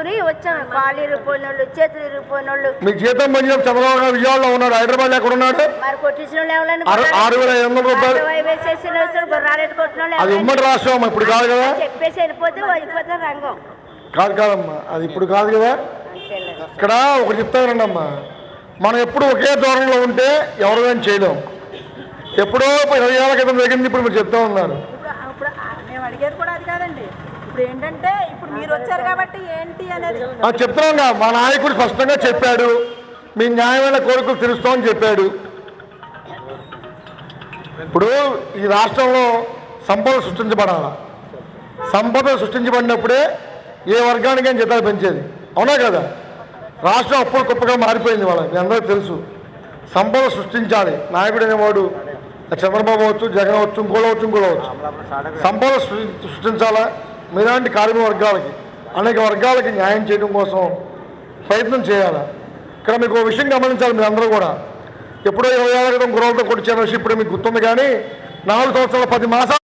తీసుకుని వచ్చాం. కాళ్ళు ఇరిగిపోయిన వాళ్ళు, చేతులు ఇరిగిపోయిన వాళ్ళు. మీకు జీతం పని చంద్రబాబు నాయుడు విజయవాడలో ఉన్నాడు, హైదరాబాద్ ఎక్కడ ఉన్నాడు? మరి కొట్టించిన వాళ్ళు ఎవరైనా 6,500 రూపాయలు అది ఉమ్మడి రాష్ట్రం, ఇప్పుడు కాదు కదా. చెప్పేసి వెళ్ళిపోతే రంగం కాదమ్మా, అది ఇప్పుడు కాదు కదా. ఇక్కడ ఒకటి చెప్తానండి అమ్మా, మనం ఎప్పుడు ఒకే ధోరణిలో ఉంటే ఎవరైనా చేయలేం. ఎప్పుడో 20 ఏళ్ల క్రితం జరిగింది ఇప్పుడు మీరు చెప్తా ఉన్నారు. మేము అడిగేది కూడా అది కాదండి. ఇప్పుడు ఏంటంటే ఇప్పుడు మీరు వచ్చారు కాబట్టి ఏంటి అనేది చెప్తున్నాగా. మా నాయకుడు స్పష్టంగా చెప్పాడు, మీ న్యాయమైన కోరికలు తెలుస్తామని చెప్పాడు. ఇప్పుడు ఈ రాష్ట్రంలో సంపద సృష్టించబడాల. సంపద సృష్టించబడినప్పుడే ఏ వర్గానికైనా జీతాలు పెంచేది, అవునా కదా. రాష్ట్రం అప్పుడు గొప్పగా మారిపోయింది. వాళ్ళ మీ అందరికీ తెలుసు. సంపద సృష్టించాలి. నాయకుడు అనేవాడు చంద్రబాబు అవచ్చు, జగన్ అవచ్చు, ఇంకోళ్ళు అవచ్చు. సంపద సృష్టించాలా. మీలాంటి కార్మిక వర్గాలకి, అనేక వర్గాలకి న్యాయం చేయడం కోసం ప్రయత్నం చేయాలి. ఇక్కడ మీకు ఒక విషయం గమనించాలి. మీరు అందరూ కూడా ఎప్పుడో 20 ఏళ్ల క్రితం గుర్రాలతో కొట్టించిన విషయం ఇప్పుడు మీకు గుర్తుంది. కానీ 4 సంవత్సరాల 10 మాసాలు